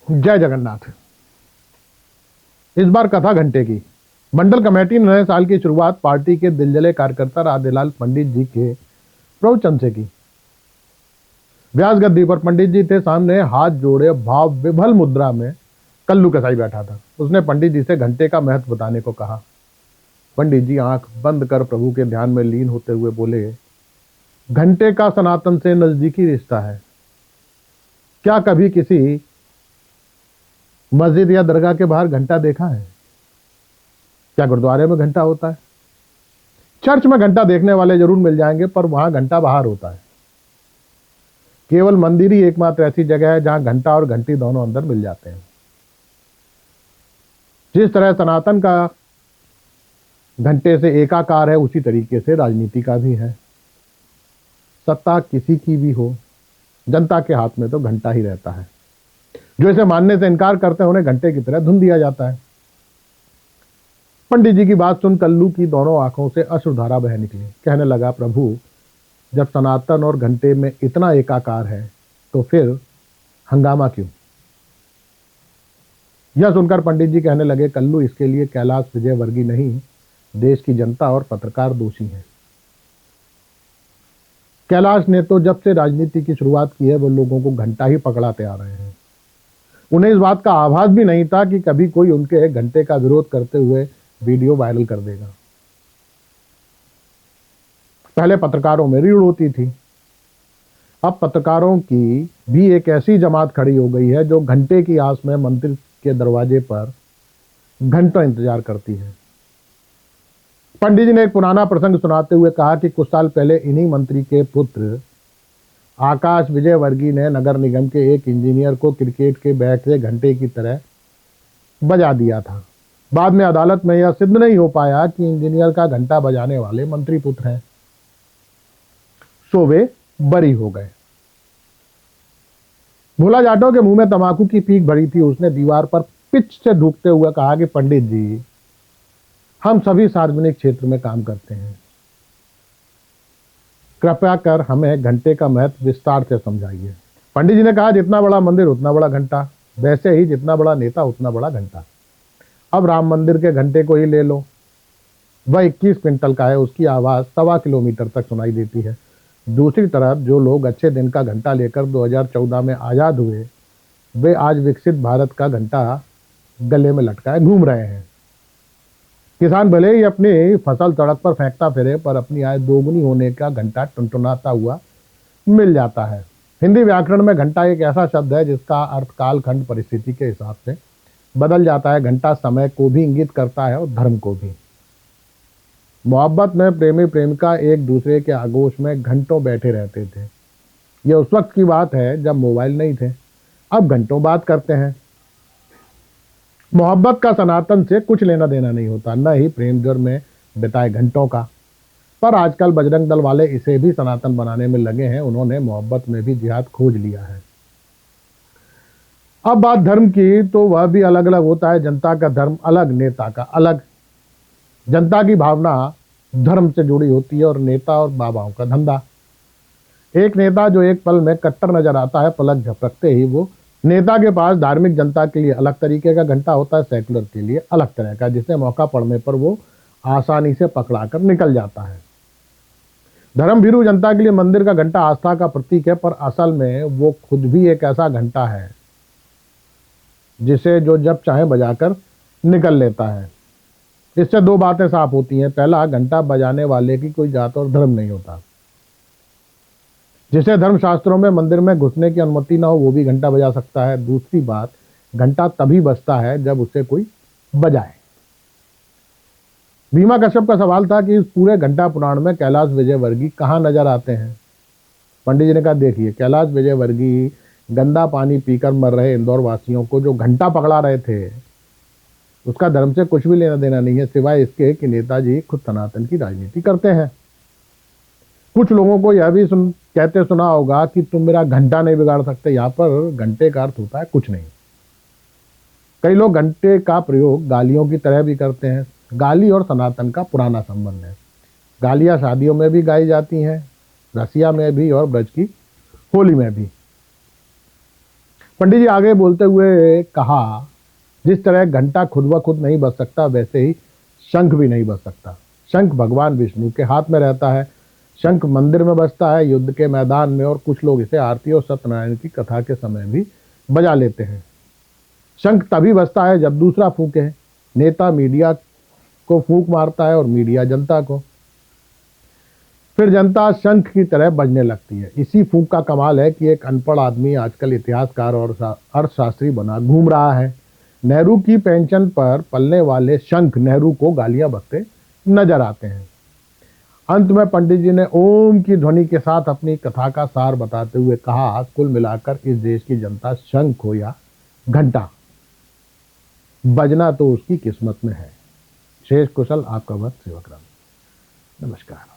जय जगन्नाथ। इस बार कथा घंटे की। मंडल कमेटी ने नए साल की शुरुआत पार्टी के दिलजले कार्यकर्ता राधेलाल पंडित जी के प्रवचन से की। व्यास गद्दी पर पंडित जी थे, सामने हाथ जोड़े भाव विभल मुद्रा में कल्लू कसाई बैठा था। उसने पंडित जी से घंटे का महत्व बताने को कहा। पंडित जी आंख बंद कर प्रभु के ध्यान में लीन होते हुए बोले, घंटे का सनातन से नजदीकी रिश्ता है। क्या कभी किसी मस्जिद या दरगाह के बाहर घंटा देखा है? क्या गुरुद्वारे में घंटा होता है? चर्च में घंटा देखने वाले जरूर मिल जाएंगे, पर वहां घंटा बाहर होता है। केवल मंदिर ही एकमात्र ऐसी जगह है जहां घंटा और घंटी दोनों अंदर मिल जाते हैं। जिस तरह सनातन का घंटे से एकाकार है, उसी तरीके से राजनीति का भी है। सत्ता किसी की भी हो, जनता के हाथ में तो घंटा ही रहता है। जो इसे मानने से इनकार करते हैं उन्हें घंटे की तरह धुन दिया जाता है। पंडित जी की बात सुन कल्लू की दोनों आंखों से अश्रुधारा बह निकली। कहने लगा, प्रभु, जब सनातन और घंटे में इतना एकाकार है तो फिर हंगामा क्यों? यह सुनकर पंडित जी कहने लगे, कल्लू, इसके लिए कैलाश विजयवर्गीय नहीं, देश की जनता और पत्रकार दोषी हैं। कैलाश ने तो जब से राजनीति की शुरुआत की है वो लोगों को घंटा ही पकड़ाते आ रहे हैं। उन्हें इस बात का आभास भी नहीं था कि कभी कोई उनके घंटे का विरोध करते हुए वीडियो वायरल कर देगा। पहले पत्रकारों में रीढ़ होती थी, अब पत्रकारों की भी एक ऐसी जमात खड़ी हो गई है जो घंटे की आस में मंदिर के दरवाजे पर घंटों इंतजार करती है। पंडित जी ने एक पुराना प्रसंग सुनाते हुए कहा कि कुछ साल पहले इन्हीं मंत्री के पुत्र आकाश विजयवर्गीय ने नगर निगम के एक इंजीनियर को क्रिकेट के बैट से घंटे की तरह बजा दिया था। बाद में अदालत में यह सिद्ध नहीं हो पाया कि इंजीनियर का घंटा बजाने वाले मंत्री पुत्र हैं, सो वे बरी हो गए। भोला जाटव के मुंह में तंबाकू की पीक भरी थी। उसने दीवार पर पिच से ढूंढते हुए कहा कि पंडित जी, हम सभी सार्वजनिक क्षेत्र में काम करते हैं, कृपया कर हमें घंटे का महत्व विस्तार से समझाइए। पंडित जी ने कहा, जितना बड़ा मंदिर उतना बड़ा घंटा, वैसे ही जितना बड़ा नेता उतना बड़ा घंटा। अब राम मंदिर के घंटे को ही ले लो, वह 21 क्विंटल का है, उसकी आवाज 1.25 किलोमीटर तक सुनाई देती है। दूसरी तरफ जो लोग अच्छे दिन का घंटा लेकर 2014 में आजाद हुए, वे आज विकसित भारत का घंटा गले में लटकाए घूम रहे हैं। किसान भले ही अपनी फसल सड़क पर फेंकता फिरे, पर अपनी आय दोगुनी होने का घंटा टुनटुनाता हुआ मिल जाता है। हिंदी व्याकरण में घंटा एक ऐसा शब्द है जिसका अर्थ कालखंड परिस्थिति के हिसाब से बदल जाता है। घंटा समय को भी इंगित करता है और धर्म को भी। मोहब्बत में प्रेमी प्रेमिका एक दूसरे के आगोश में घंटों बैठे रहते थे। यह उस वक्त की बात है जब मोबाइल नहीं थे, अब घंटों बात करते हैं। मोहब्बत का सनातन से कुछ लेना देना नहीं होता, न ही प्रेम ज्वर में बिताए घंटों का। पर आजकल बजरंग दल वाले इसे भी सनातन बनाने में लगे हैं। उन्होंने मोहब्बत में भी जिहाद खोज लिया है। अब बात धर्म की, तो वह भी अलग अलग होता है। जनता का धर्म अलग, नेता का अलग। जनता की भावना धर्म से जुड़ी होती है और नेता और बाबाओं का धंधा। एक नेता जो एक पल में कट्टर नजर आता है, पलक झपकते ही वो नेता के पास धार्मिक जनता के लिए अलग तरीके का घंटा होता है, सेकुलर के लिए अलग तरह का, जिसे मौका पड़ने पर वो आसानी से पकड़ाकर निकल जाता है। धर्म भीरू जनता के लिए मंदिर का घंटा आस्था का प्रतीक है, पर असल में वो खुद भी एक ऐसा घंटा है जिसे जो जब चाहे बजाकर निकल लेता है। इससे दो बातें साफ होती हैं। पहला, घंटा बजाने वाले की कोई जात और धर्म नहीं होता। जिसे धर्मशास्त्रों में मंदिर में घुसने की अनुमति ना हो, वो भी घंटा बजा सकता है। दूसरी बात, घंटा तभी बजता है जब उसे कोई बजाए। भीमा कश्यप का सवाल था कि इस पूरे घंटा पुराण में कैलाश विजयवर्गीय कहाँ नजर आते हैं। पंडित जी ने कहा, देखिए, कैलाश विजयवर्गीय गंदा पानी पीकर मर रहे इंदौर वासियों को जो घंटा पकड़ा रहे थे, उसका धर्म से कुछ भी लेना देना नहीं है, सिवाय इसके कि नेताजी खुद सनातन की राजनीति करते हैं। कुछ लोगों को यह भी कहते सुना होगा कि तुम मेरा घंटा नहीं बिगाड़ सकते। यहाँ पर घंटे का अर्थ होता है कुछ नहीं। कई लोग घंटे का प्रयोग गालियों की तरह भी करते हैं। गाली और सनातन का पुराना संबंध है। गालियां शादियों में भी गाई जाती हैं, रसिया में भी और ब्रज की होली में भी। पंडित जी आगे बोलते हुए कहा, जिस तरह घंटा खुद ब खुद नहीं बज सकता, वैसे ही शंख भी नहीं बज सकता। शंख भगवान विष्णु के हाथ में रहता है। शंख मंदिर में बजता है, युद्ध के मैदान में, और कुछ लोग इसे आरती और सत्यनारायण की कथा के समय भी बजा लेते हैं। शंख तभी बजता है जब दूसरा फूके। नेता मीडिया को फूंक मारता है और मीडिया जनता को, फिर जनता शंख की तरह बजने लगती है। इसी फूंक का कमाल है कि एक अनपढ़ आदमी आजकल इतिहासकार और अर्थशास्त्री बना घूम रहा है। नेहरू की पेंशन पर पलने वाले शंख नेहरू को गालियां बकते नजर आते हैं। अंत में पंडित जी ने ओम की ध्वनि के साथ अपनी कथा का सार बताते हुए कहा, कुल मिलाकर इस देश की जनता शंख हो या घंटा, बजना तो उसकी किस्मत में है। शेष कुशल आपका वक्त सेवक राम। नमस्कार।